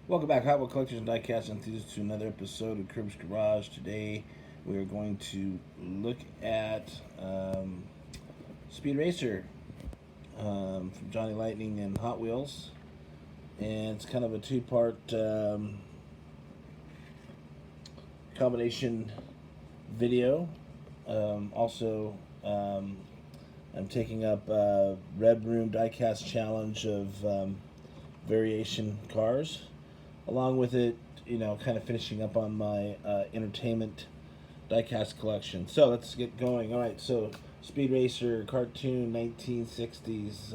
Welcome back, Hot Wheel Collectors and Diecast enthusiasts, to another episode of Cribb's Garage. Today we are going to look at Speed Racer from Johnny Lightning and Hot Wheels, and it's kind of a two-part combination video. I'm taking up RedRoom Diecast Challenge of variation cars. Along with it, kind of finishing up on my entertainment diecast collection. So let's get going. All right, so Speed Racer cartoon, 1960s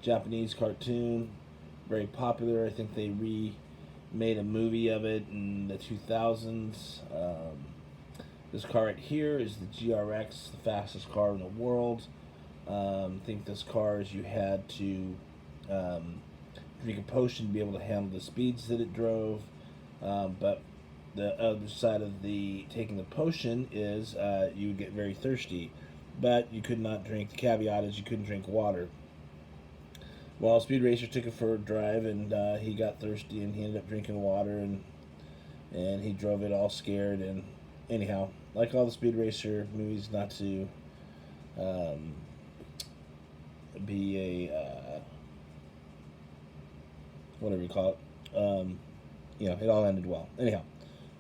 Japanese cartoon, very popular. I think they remade a movie of it in the 2000s. This car right here is the GRX, the fastest car in the world. I think this car is you had to drink a potion to be able to handle the speeds that it drove, but the other side of the taking the potion is you would get very thirsty, but you could not drink. The caveat is you couldn't drink water. Well, Speed Racer took it for a drive, and he got thirsty, and he ended up drinking water, and he drove it all scared. And anyhow, like all the Speed Racer movies, not to be a whatever you call it, it all ended well. Anyhow,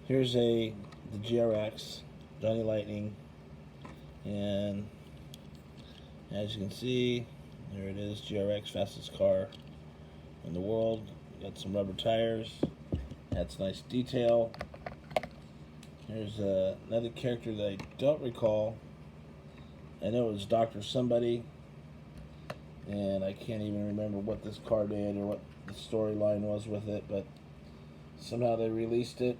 here's the GRX, Johnny Lightning, and as you can see, there it is, GRX, fastest car in the world. Got some rubber tires, that's nice detail. Here's another character that I don't recall. I know it was Dr. Somebody, and I can't even remember what this car did or what the storyline was with it, but somehow they released it,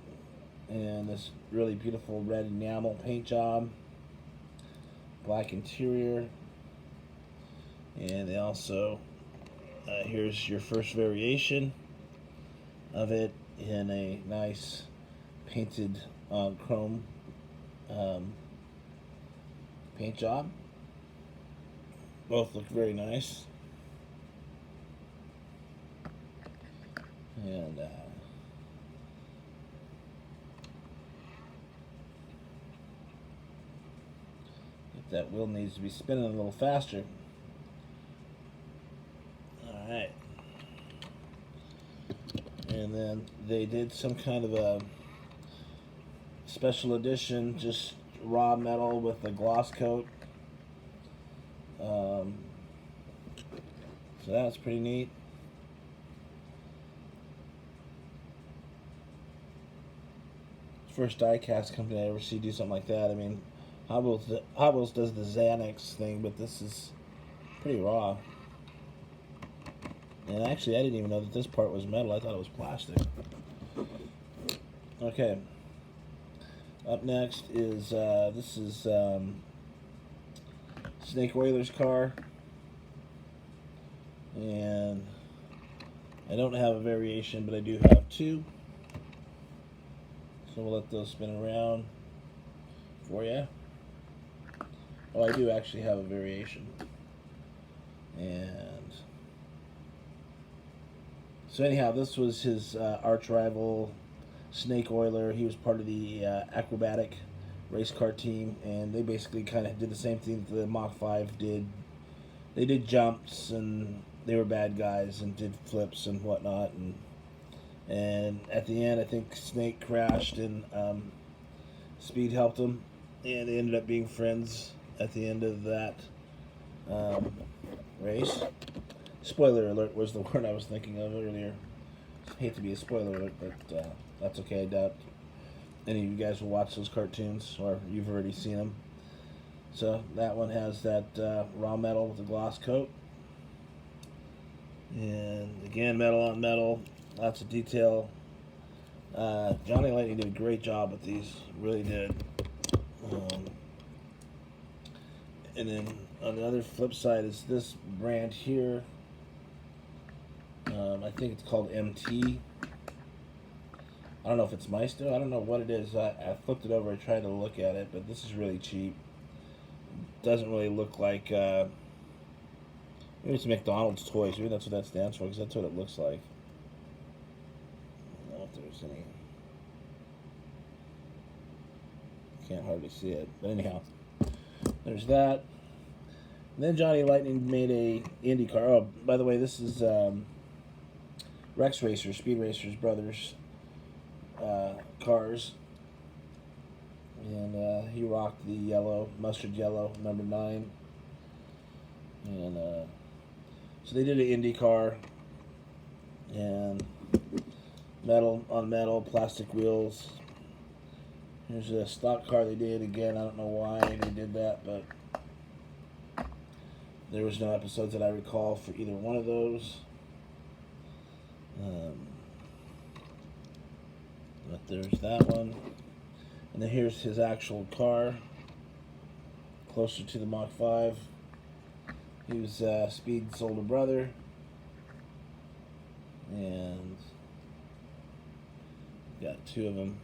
and this really beautiful red enamel paint job, black interior, and they also here's your first variation of it in a nice painted chrome paint job. Both look very nice. And that wheel needs to be spinning a little faster. Alright. And then they did some kind of a special edition, just raw metal with a gloss coat. So that's pretty neat. First diecast company I ever see do something like that. I mean, Hot Wheels does the Xanax thing, but this is pretty raw. And actually, I didn't even know that this part was metal. I thought it was plastic. Okay. Up next is this is Snake Oiler's car, and I don't have a variation, but I do have two. So we'll let those spin around for you. Oh, I do actually have a variation. And so anyhow, this was his arch rival, Snake Oiler. He was part of the acrobatic race car team, and they basically kind of did the same thing that the Mach 5 did. They did jumps, and they were bad guys, and did flips and whatnot, and at the end, I think Snake crashed, and Speed helped him, and they ended up being friends at the end of that race. Spoiler alert was the word I was thinking of earlier. I hate to be a spoiler alert, but that's okay. I doubt any of you guys will watch those cartoons, or you've already seen them. So that one has that raw metal with a gloss coat. And again, metal on metal. Lots of detail. Johnny Lightning did a great job with these, really did. And then on the other flip side is this brand here. I think it's called MT. I don't know if it's Meister. I don't know what it is. I flipped it over. I tried to look at it, but this is really cheap. Doesn't really look like Maybe it's McDonald's toys. Maybe that's what that stands for, because that's what it looks like. if there's any. Can't hardly see it, but anyhow, there's that. And then Johnny Lightning made a IndyCar. Oh, by the way, this is Rex Racer, Speed Racer's brothers' cars, and he rocked the yellow, mustard yellow, number 9, and so they did an IndyCar, and metal on metal, plastic wheels. Here's a stock car they did. Again, I don't know why they did that, but there was no episodes that I recall for either one of those. But there's that one. And then here's his actual car, closer to the Mach 5. He was Speed's older brother. And got 2 of them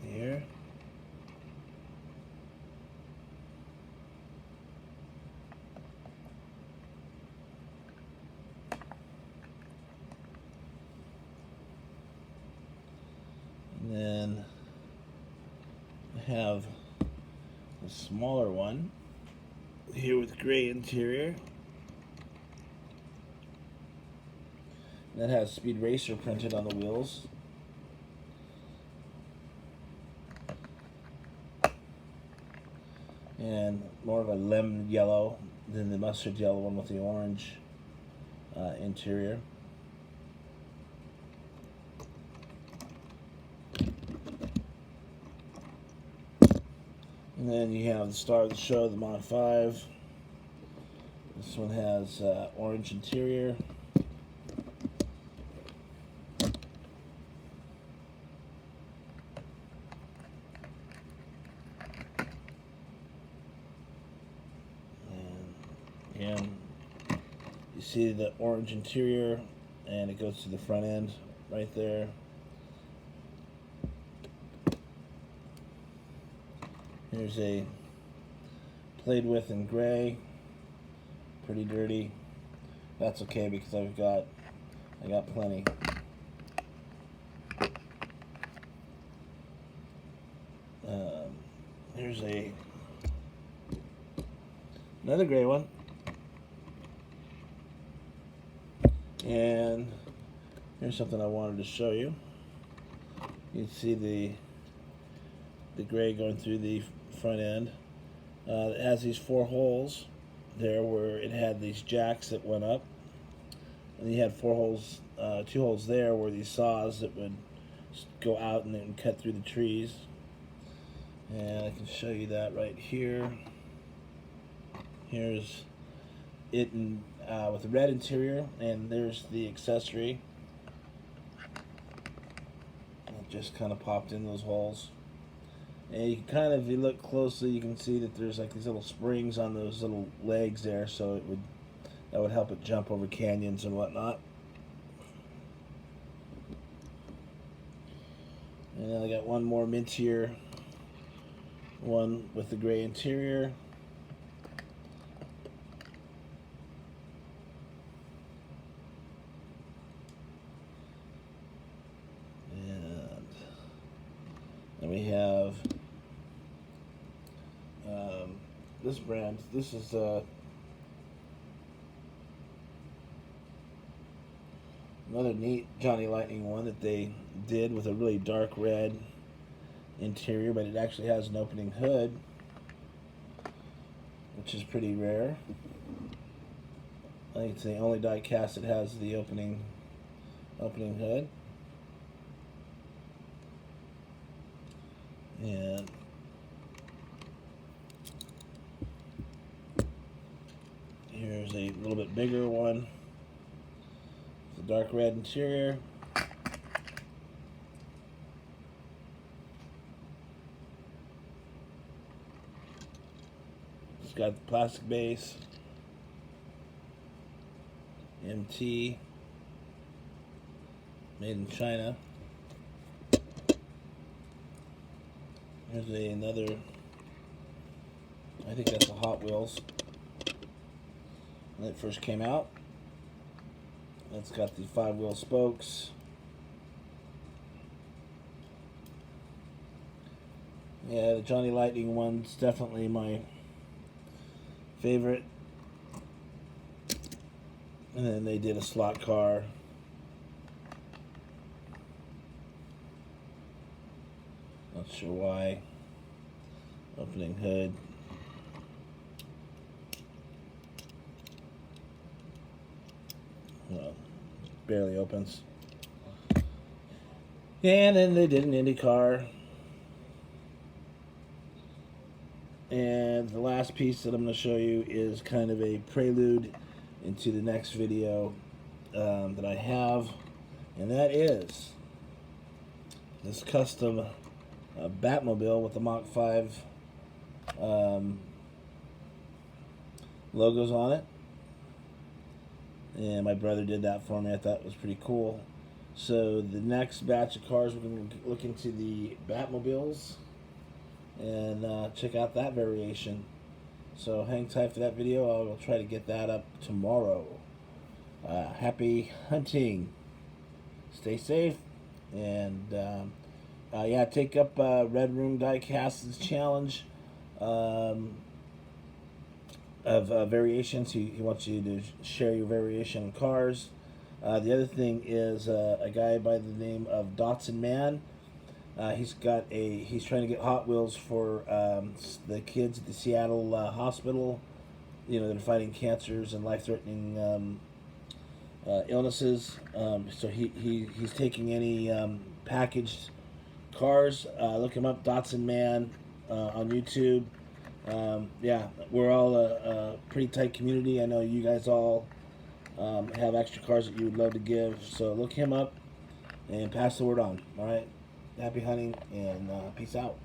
here. And then I have a smaller one here with gray interior. And that has Speed Racer printed on the wheels. And more of a lemon yellow than the mustard yellow one with the orange interior. And then you have the star of the show, the Mach 5. This one has orange interior. And you see the orange interior, and it goes to the front end right there. Here's a played with in gray, pretty dirty. That's okay because I got plenty. Here's another gray one, and here's something I wanted to show you. You can see the gray going through the front end. It has these 4 holes there where it had these jacks that went up, and you had 4 holes, 2 holes there where these saws that would go out and then cut through the trees. And I can show you that right here. Here's it in, with the red interior, and there's the accessory. It just kind of popped in those holes. And you can kind of, if you look closely, you can see that there's like these little springs on those little legs there, so that would help it jump over canyons and whatnot. And then I got one more mintier one with the gray interior. And we have this brand. This is another neat Johnny Lightning one that they did with a really dark red interior, but it actually has an opening hood, which is pretty rare. I think it's the only die cast that has the opening hood. And here's a little bit bigger one. It's a dark red interior. It's got the plastic base. MT. Made in China. Here's another, I think that's a Hot Wheels when it first came out. It's got the 5-wheel spokes. Yeah, the Johnny Lightning one's definitely my favorite. And then they did a slot car. Not sure why. Opening hood. Well, barely opens. And then they did an Indy car. And the last piece that I'm going to show you is kind of a prelude into the next video that I have. And that is this custom Batmobile with the Mach 5 logos on it. And my brother did that for me. I thought it was pretty cool. So the next batch of cars, we're going to look into the Batmobiles and check out that variation. So hang tight for that video. I will try to get that up tomorrow. Happy hunting. Stay safe. And yeah, take up RedRoom Diecast's challenge of variations. He wants you to share your variation in cars. The other thing is a guy by the name of Dotson Man. He's trying to get Hot Wheels for the kids at the Seattle hospital. You know, they're fighting cancers and life-threatening illnesses. So he's taking any packaged cars. Look him up, Dotson Man, on YouTube. Yeah, we're all a pretty tight community. I know you guys all have extra cars that you would love to give. So look him up and pass the word on. All right. Happy hunting and peace out.